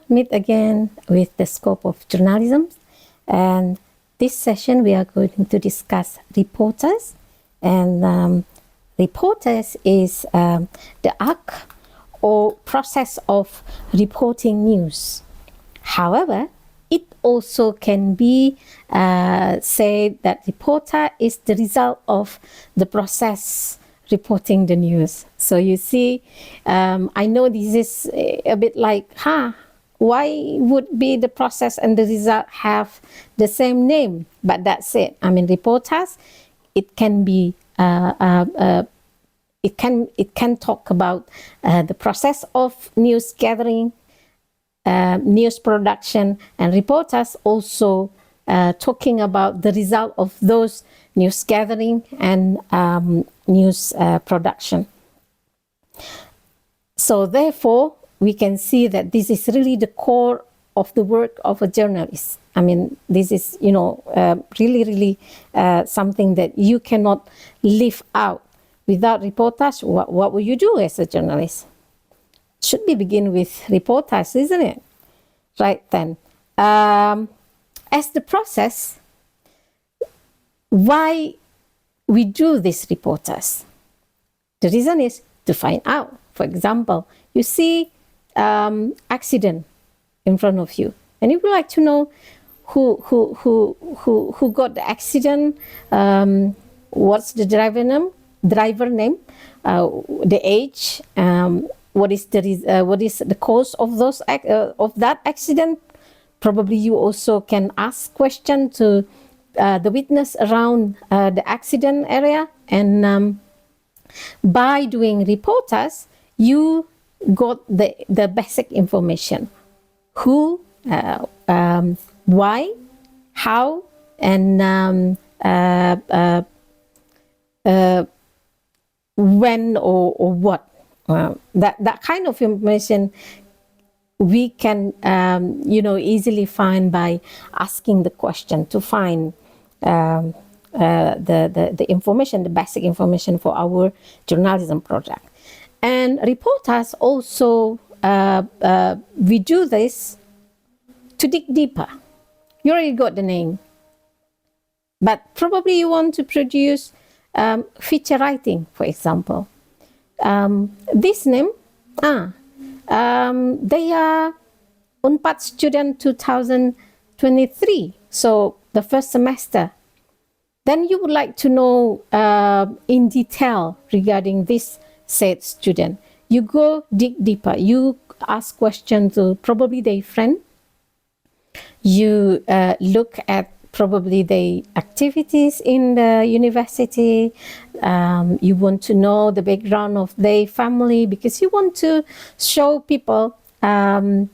meet again with the scope of journalism, and this session we are going to discuss reporters, and reporters is the act or process of reporting news. However, it also can be said that reporter is the result of the process reporting the news. So you see, I know this is a bit like, why would be the process and the result have the same name? But that's it. I mean, reporters, it can be, it can talk about the process of news gathering, news production, and reporters also talking about the result of those news gathering and news production. So therefore, we can see that this is really the core of the work of a journalist. I mean, this is, really something that you cannot leave out. Without reportage, what will you do as a journalist? Should we begin with reportage, isn't it? Right then. As the process, why we do these reporters? The reason is to find out. For example, you see accident in front of you, and you would like to know who got the accident, what's the driver name, the age, what is the cause of that accident. Probably you also can ask questions to the witness around the accident area, and by doing reporters, you got the basic information: who, why, how, and when or what. That kind of information we can easily find by asking the question to find the information, the basic information for our journalism project. And reporters also, we do this to dig deeper. You already got the name, but probably you want to produce feature writing, for example. This name, they are Unpad student 2023, so the first semester. Then you would like to know in detail regarding this said student. You go dig deeper. You ask questions to probably their friend. You look at probably the activities in the university. You want to know the background of their family, because you want to show people in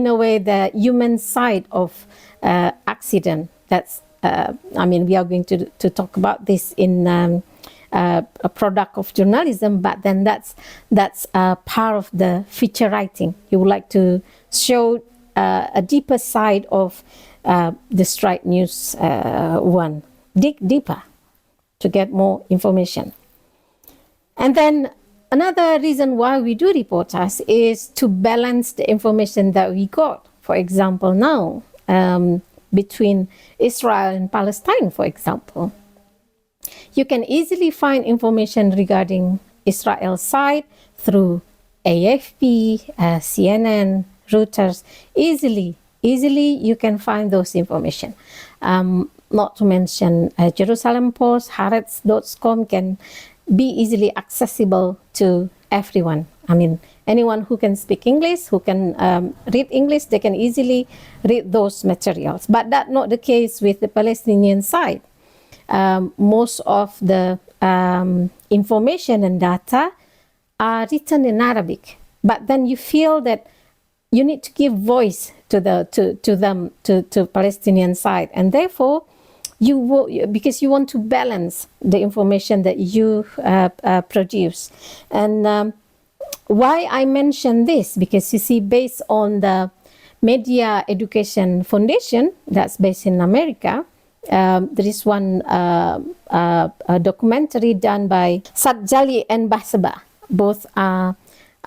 a way the human side of accident. That's we are going to talk about this in a product of journalism, but then that's part of the feature writing. You would like to show a deeper side of the strike news one. Dig deeper to get more information. And then another reason why we do reporters is to balance the information that we got. For example, now between Israel and Palestine, for example, you can easily find information regarding Israel's side through AFP, CNN, Reuters. Easily you can find those information. Not to mention Jerusalem Post, Haaretz.com can be easily accessible to everyone. I mean, anyone who can speak English, who can read English, they can easily read those materials. But that's not the case with the Palestinian side. Most of the information and data are written in Arabic, but then you feel that you need to give voice to the Palestinian side, and therefore because you want to balance the information that you produce. And why I mention this, because you see, based on the Media Education Foundation that's based in America, there is one a documentary done by Satjali and Basaba. Both are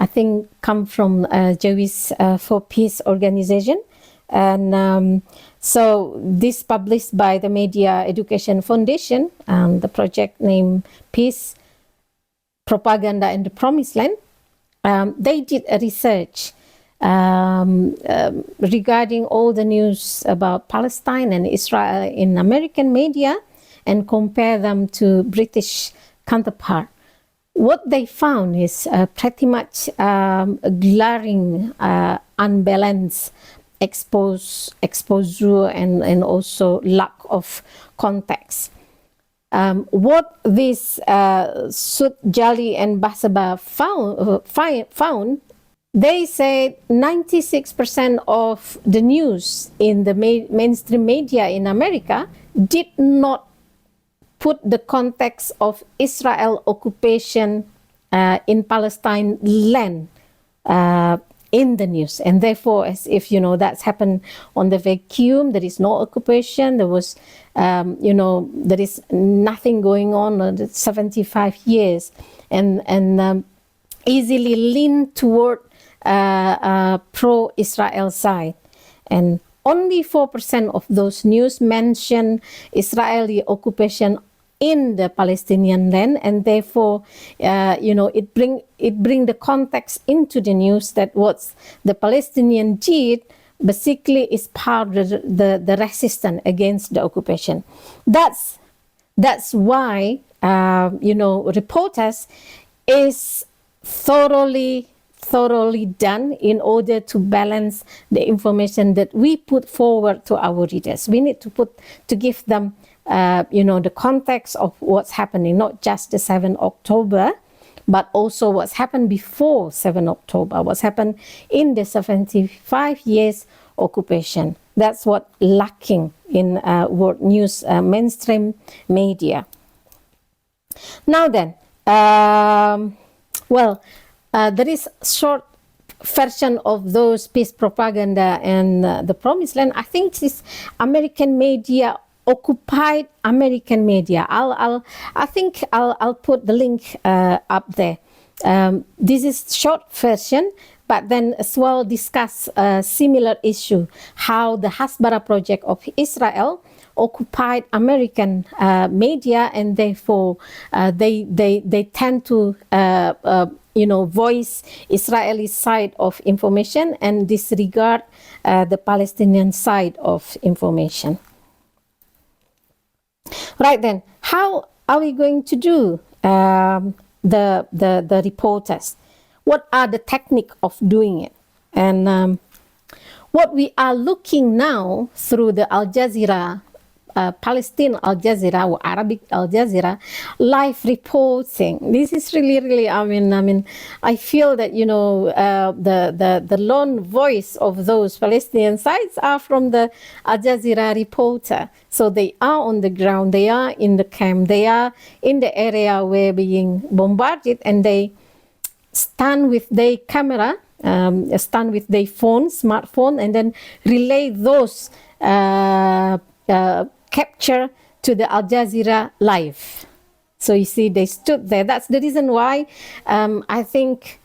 I think come from Jewish for Peace organization. And so this published by the Media Education Foundation, the project named Peace, Propaganda in the Promised Land. They did a research regarding all the news about Palestine and Israel in American media and compare them to British counterpart. What they found is pretty much a glaring, unbalanced exposure and also lack of context. What this Sud Jali and Basaba found, they said 96% of the news in the mainstream media in America did not put the context of Israel occupation in Palestine land in the news, and therefore, as if that's happened on the vacuum, there is no occupation, there was there is nothing going on 75 years, and easily lean toward pro-Israel side. And only 4% of those news mention Israeli occupation in the Palestinian land, and therefore, it bring the context into the news that what the Palestinian did basically is part of the resistance against the occupation. That's why Reportage is thoroughly done in order to balance the information that we put forward to our readers. We need to give them the context of what's happening, not just the 7th October, but also what's happened before 7th October, what's happened in the 75 years occupation. That's what lacking in world news mainstream media. Now then, there is short version of those peace propaganda and the Promised Land. I think this American media, occupied American media. I'll put the link up there. This is short version, but then as well discuss a similar issue, how the Hasbara project of Israel occupied American media, and therefore they tend to voice Israeli side of information and disregard the Palestinian side of information. Right then, how are we going to do the reporters? What are the technique of doing it? And what we are looking now through the Al Jazeera, Palestine Al Jazeera or Arabic Al Jazeera live reporting. This is really, I feel that the lone voice of those Palestinian sites are from the Al Jazeera reporter. So they are on the ground, they are in the camp, they are in the area where being bombarded, and they stand with their camera, stand with their phone, smartphone, and then relay those capture to the Al Jazeera live. So you see, they stood there. That's the reason why I think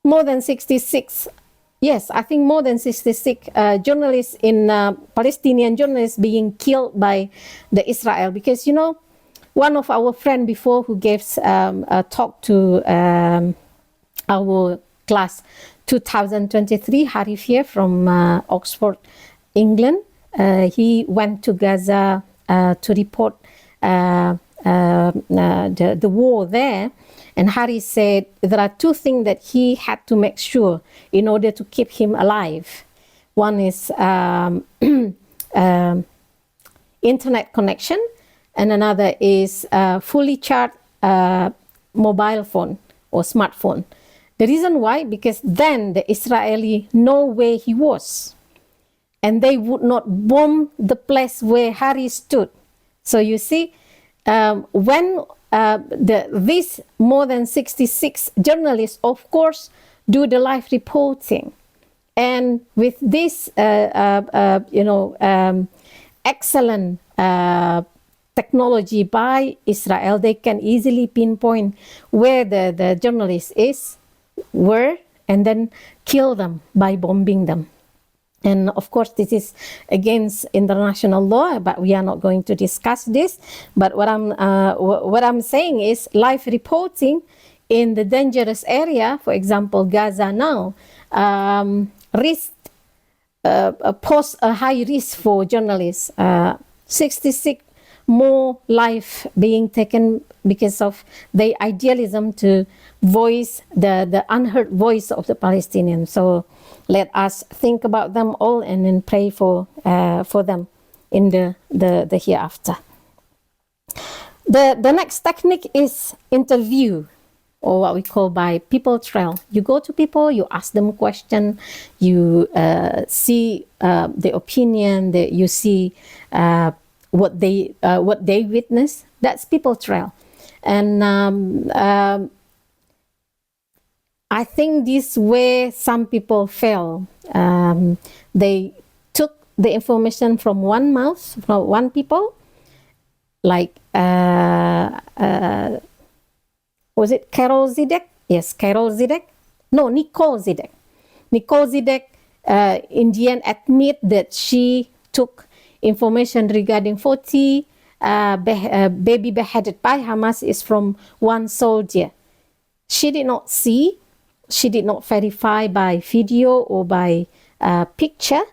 more than 66 journalists in Palestinian journalists being killed by the Israel. Because one of our friend before who gave a talk to our class 2023, Harif here from Oxford, England. He went to Gaza to report the war there, and Harry said there are two things that he had to make sure in order to keep him alive. One is internet connection, and another is fully charged mobile phone or smartphone. The reason why, because then the Israeli know where he was, and they would not bomb the place where Harry stood. So you see, when these more than 66 journalists, of course, do the live reporting, and with this, excellent technology by Israel, they can easily pinpoint where the journalist is, were and then kill them by bombing them. And of course, this is against international law, but we are not going to discuss this. But what I'm saying is live reporting in the dangerous area, for example, Gaza now, pose a high risk for journalists. 66 more life being taken because of their idealism to voice the unheard voice of the Palestinians. So let us think about them all and then pray for them in the hereafter. The next technique is interview, or what we call by people trail. You go to people, you ask them question, you see the opinion, you see what they witness. That's people trail. And I think this way some people fail. They took the information from one mouth, from one people, like was it Carol Zidek? Yes, Carol Zidek. No, Nicole Zidek. Nicole Zidek in the end admit that she took information regarding 40 baby beheaded by Hamas is from one soldier. She did not see, she did not verify by video or by picture,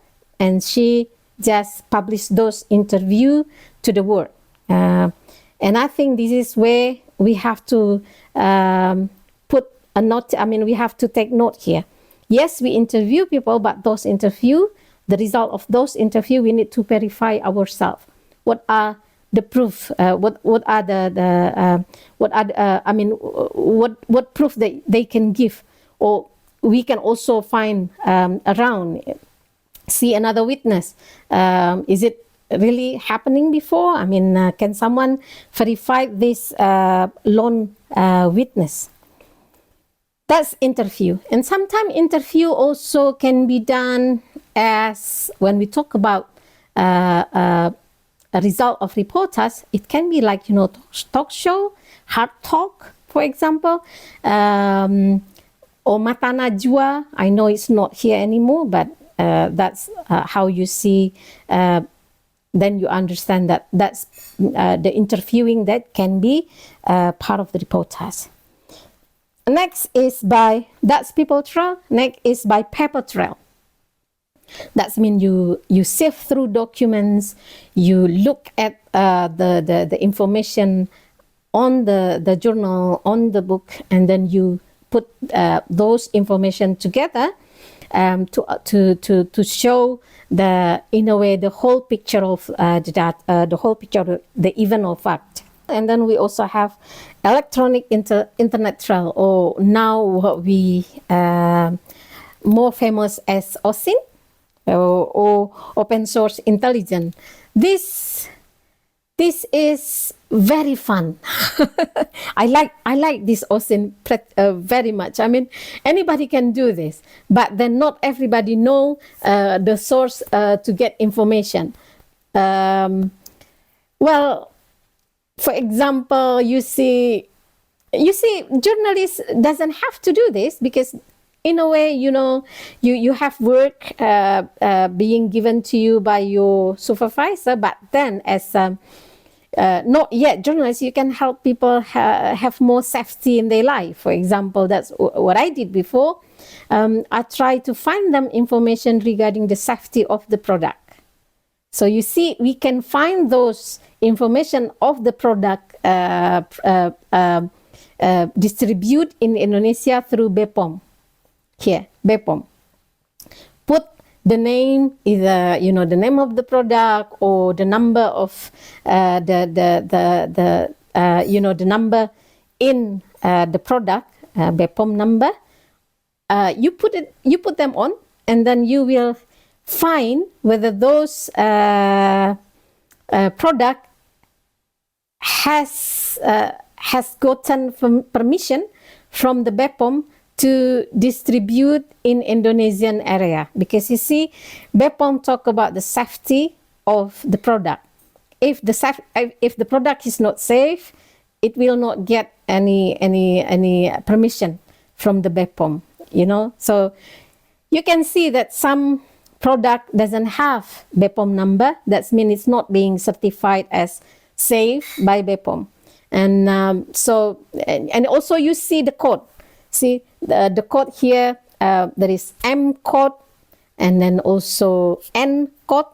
and she just published those interviews to the world. And I think this is where we have to put a note. I mean, we have to take note here. Yes, we interview people, but those interviews, the result of those interviews, we need to verify ourselves. What are the proof? What are what proof that they can give, or we can also find around, see another witness. Is it really happening before? I mean, can someone verify this lone witness? That's interview. And sometimes interview also can be done as when we talk about a result of reporters, it can be like, talk show, hard talk, for example, or Mata Najwa. I know it's not here anymore, but that's how you see, then you understand that that's the interviewing that can be part of the reporters. Next is that's people trail. Next is by paper trail. That means you sift through documents, you look at the information on the journal, on the book, and then you put those information together to show in a way the whole picture of the whole picture of the event or fact. And then we also have electronic internet trail, or now what we more famous as OSINT, or open source intelligence. This is very fun. I like this OSINT very much. I mean, anybody can do this, but then not everybody know the source to get information. Well, for example, you see, journalists doesn't have to do this, because in a way, you have work being given to you by your supervisor, but then as not yet journalists, you can help people have more safety in their life. For example, that's what I did before. I tried to find them information regarding the safety of the product. So you see, we can find those information of the product distribute in Indonesia through BPOM. Here, BPOM. Put the name, either the name of the product or the number of the number in the product, BPOM number. You put them on, and then you will find whether those product has gotten permission from the BPOM to distribute in Indonesian area, because you see, BPOM talk about the safety of the product. If the product is not safe, it will not get any permission from the BPOM. So you can see that some product doesn't have BPOM number. That means it's not being certified as safe by BPOM. And and also you see the code. See the code here, there is M code, and then also N code,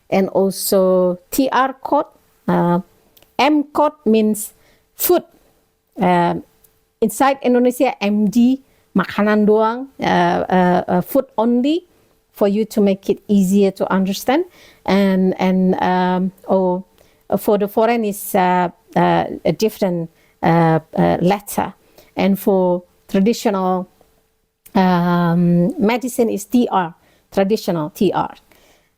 and also TR code. M code means food. Inside Indonesia, MD, makanan doang, food only, for you to make it easier to understand. And for the foreign is a different letter. And for traditional medicine is TR, traditional TR.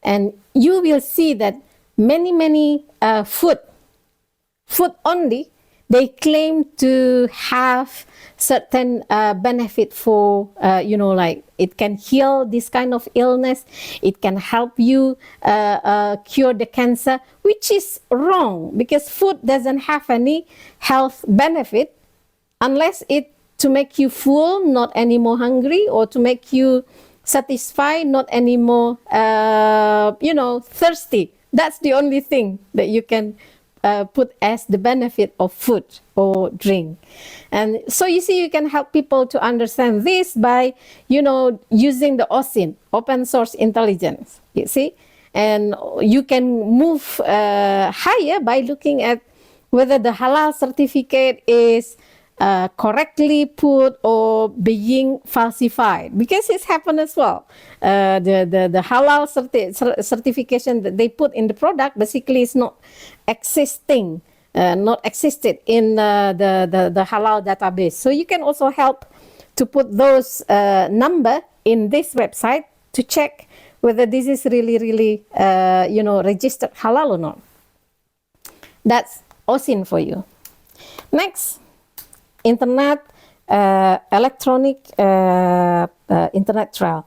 And you will see that many food only, they claim to have certain benefit for, like it can heal this kind of illness, it can help you cure the cancer, which is wrong, because food doesn't have any health benefit unless it to make you full, not anymore hungry, or to make you satisfied, not anymore, thirsty. That's the only thing that you can put as the benefit of food or drink. And so you see, you can help people to understand this by, using the OSINT, open source intelligence, you see. And you can move higher by looking at whether the halal certificate is correctly put or being falsified, because it's happened as well. The halal certification that they put in the product basically is not existed in the halal database. So you can also help to put those number in this website to check whether this is really registered halal or not. That's OSINT for you. Next, internet, electronic internet trail.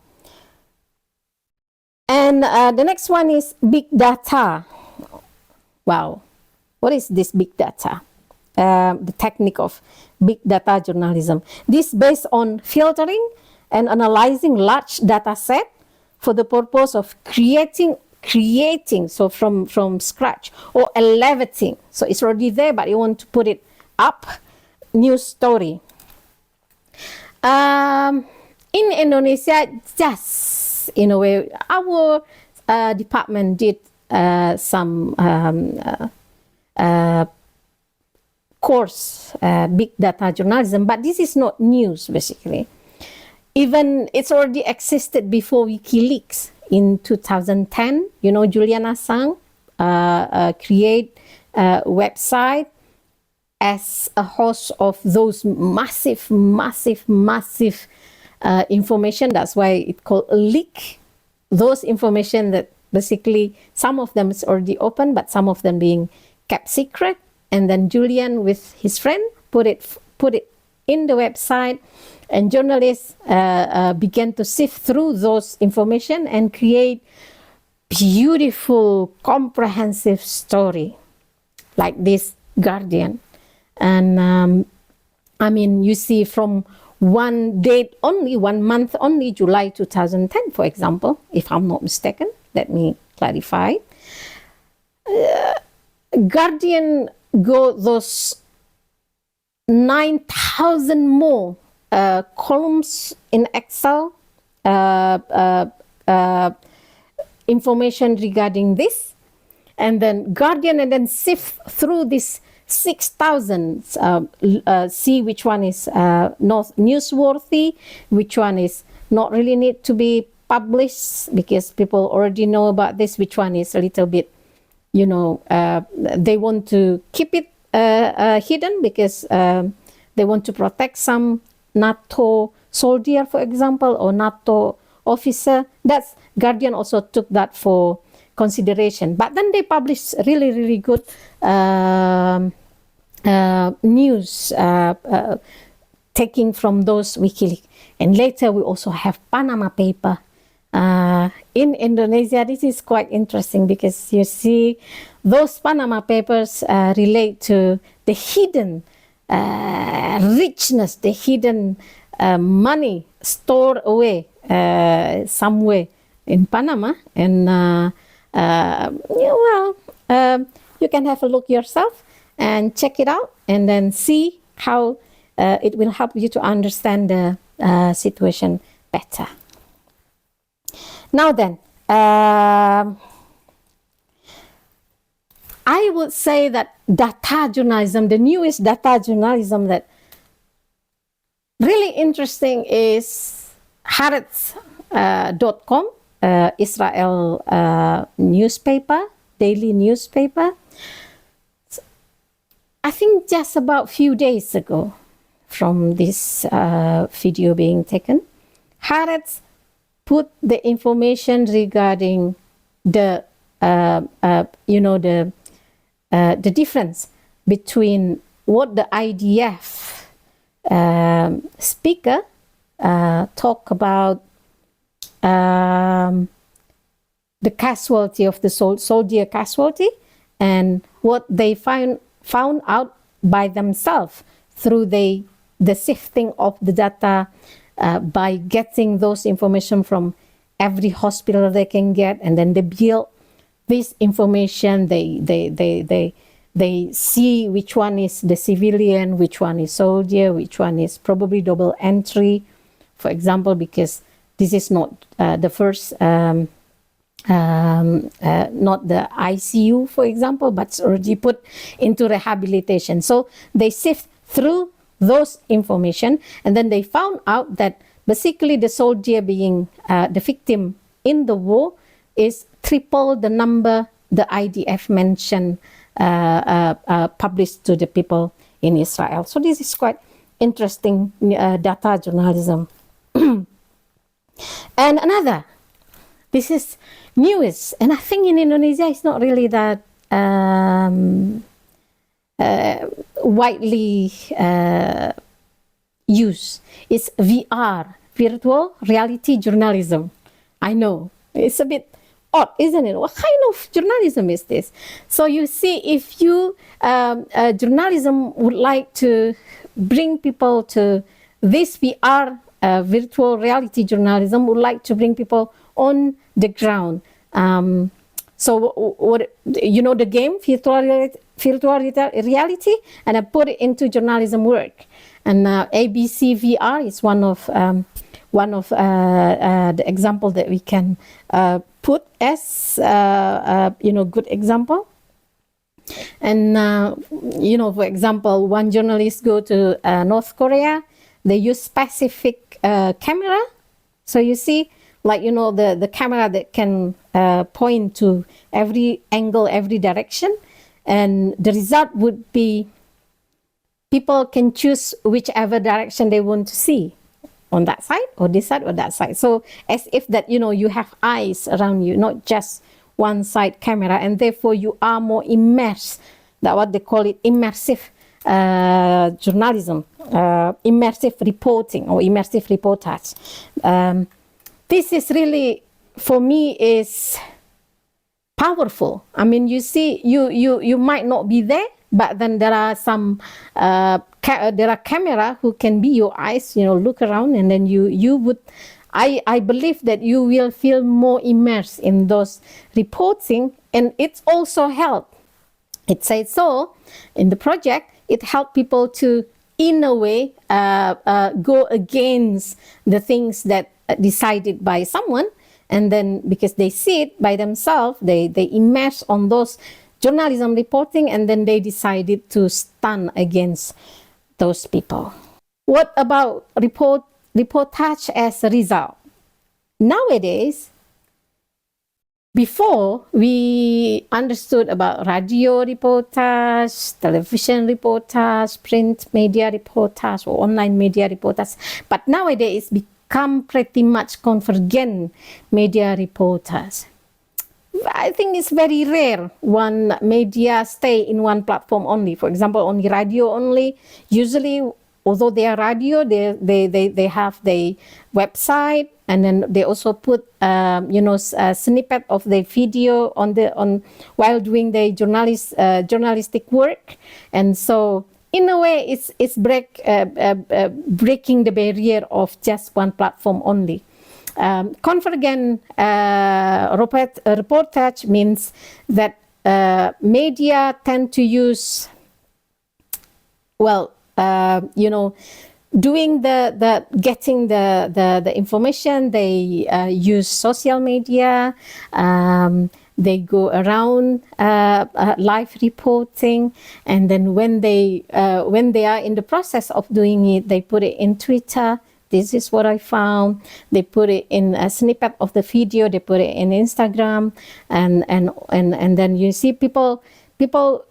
And the next one is big data. Wow, what is this big data? The technique of big data journalism. This based on filtering and analyzing large data set for the purpose of creating, so from scratch, or elevating. So it's already there, but you want to put it up. News story. In Indonesia, just in a way, our department did some course, big data journalism, but this is not news basically. Even it's already existed before WikiLeaks in 2010. Juliana Sang create a website as a host of those massive information. That's why it's called a leak. Those information that basically some of them is already open, but some of them being kept secret. And then Julian with his friend put it in the website, and journalists began to sift through those information and create beautiful, comprehensive story like this Guardian. And you see from one date only, 1 month only, July 2010, for example, if I'm not mistaken, let me clarify. Guardian got those 9,000 more columns in Excel, information regarding this, and then Guardian, and then sift through this 6,000, see which one is not newsworthy, which one is not really need to be published because people already know about this, which one is a little bit, they want to keep it hidden because they want to protect some NATO soldier, for example, or NATO officer. That's Guardian also took that for consideration. But then they published really good news taking from those WikiLeaks. And later we also have Panama paper. In Indonesia, this is quite interesting because you see those Panama papers relate to the hidden richness, the hidden money stored away somewhere in Panama, and you can have a look yourself and check it out, and then see how it will help you to understand the situation better. Now then, I would say that data journalism, the newest data journalism that really interesting is Haaretz.com, Israel newspaper, daily newspaper. I think just about few days ago from this video being taken, Haaretz put the information regarding the the difference between what the IDF speaker talk about the casualty of the soldier casualty, and what they found out by themselves through the sifting of the data by getting those information from every hospital they can get, and then they build this information. They see which one is the civilian, which one is soldier, which one is probably double entry, for example, because this is not the first, not the ICU, for example, but it's already put into rehabilitation. So they sift through those information, and then they found out that basically the soldier being the victim in the war is triple the number the IDF mentioned, published to the people in Israel. So this is quite interesting data journalism. And another, this is newest, and I think in Indonesia it's not really that widely used. It's VR, virtual reality journalism. I know, it's a bit odd, isn't it? What kind of journalism is this? So you see, if you journalism would like to bring people to this VR, virtual reality journalism would like to bring people on the ground. So what the game virtual reality, and I put it into journalism work. And ABC VR is one of the example that we can put as good example. And for example, one journalist go to North Korea. They use specific camera. So you see, like the camera that can point to every angle, every direction, and the result would be people can choose whichever direction they want to see, on that side or this side or that side. So as if that you have eyes around you, not just one side camera, and therefore you are more immersed. That what they call it, immersive journalism, immersive reporting or immersive reportage. This is really, for me, is powerful. I mean, you see, you might not be there, but then there are some there are camera who can be your eyes, look around, and then you would, I believe that you will feel more immersed in those reporting, and it's also helped. It says so in the project, it helped people to, in a way, go against the things that decided by someone, and then because they see it by themselves, they immerse on those journalism reporting, and then they decided to stand against those people. What about reportage as a result? Nowadays, before we understood about radio reportage, television reportage, print media reportage, or online media reportage, but nowadays it's become pretty much convergent media reportage. I think it's very rare one media stay in one platform only. For example, only radio only. Usually, although they are radio, they have the website, and then they also put a snippet of the video on while doing the journalistic work. And so in a way, it's breaking the barrier of just one platform only. Convergent reportage means that media tend to use, doing getting the information. They use social media. They go around live reporting, and then when they are in the process of doing it, they put it in Twitter. This is what I found. They put it in a snippet of the video. They put it in Instagram, and then you see people will.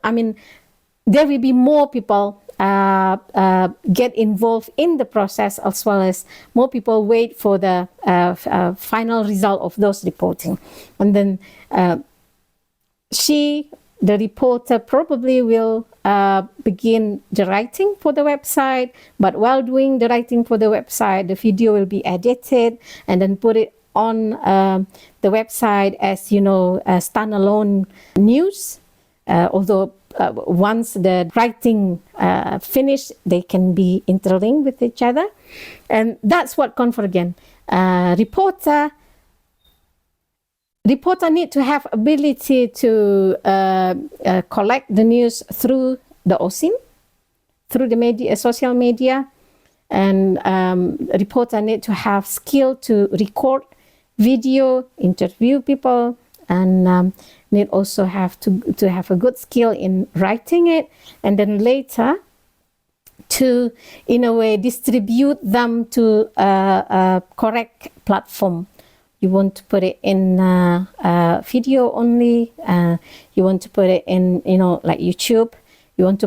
I mean, there will be more people get involved in the process, as well as more people wait for the final result of those reporting. And then the reporter probably will begin the writing for the website, but while doing the writing for the website, the video will be edited and then put it on the website as, a standalone news, although once the writing finished, they can be interlinked with each other. And that's what convergent. Reporter need to have ability to collect the news through the OSIN, through the media, social media, and reporter need to have skill to record video, interview people, and need also have to have a good skill in writing it, and then later to, in a way, distribute them to a correct platform. You want to put it in video only. You want to put it in, like YouTube. You want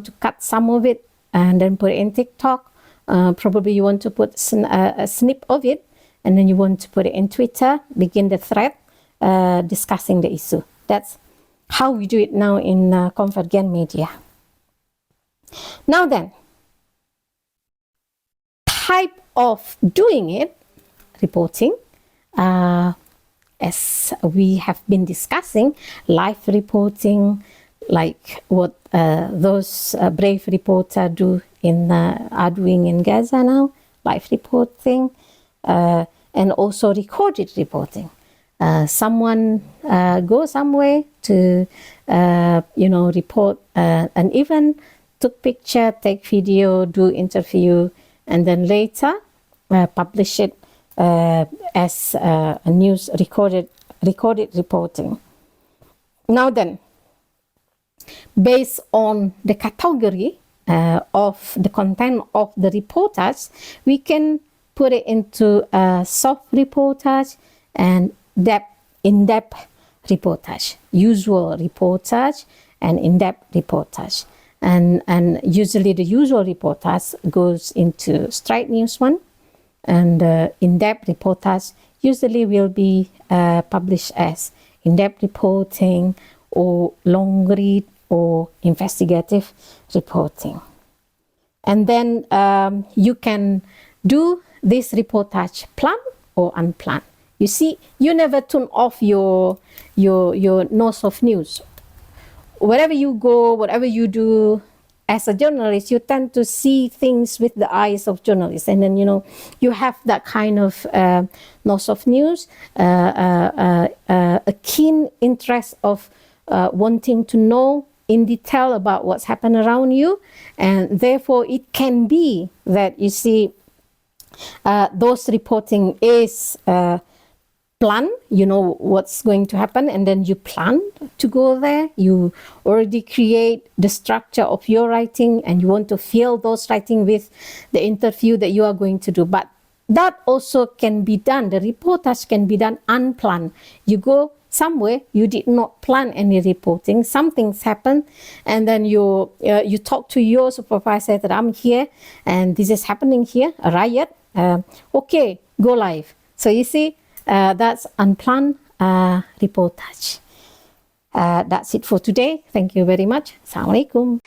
to cut some of it and then put it in TikTok. Probably you want to put a snip of it, and then you want to put it in Twitter. Begin the thread discussing the issue. That's how we do it now in convergent media. Now then, type of doing it, reporting. As we have been discussing, live reporting, like what those brave reporters are doing in Gaza now, live reporting, and also recorded reporting. Someone go somewhere to report an event, took picture, take video, do interview, and then later publish it as a news recorded reporting. Now then, based on the category of the content of the reportage, we can put it into soft reportage and in-depth reportage, usual reportage and in-depth reportage. And usually the usual reportage goes into straight news one, and in-depth reportage usually will be published as in-depth reporting or long read or investigative reporting. And then you can do this reportage planned or unplanned. You see, you never turn off your nose of news. Wherever you go, whatever you do, as a journalist, you tend to see things with the eyes of journalists, and then you have that kind of nose of news, a keen interest of wanting to know in detail about what's happened around you, and therefore it can be that you see those reporting is plan, what's going to happen, and then you plan to go there. You already create the structure of your writing, and you want to fill those writing with the interview that you are going to do. But that also can be done. The reportage can be done unplanned. You go somewhere, you did not plan any reporting, something's happened, and then you talk to your supervisor that I'm here and this is happening here, a riot. Okay, go live. So you see, that's unplanned reportage. That's it for today. Thank you very much. Assalamualaikum.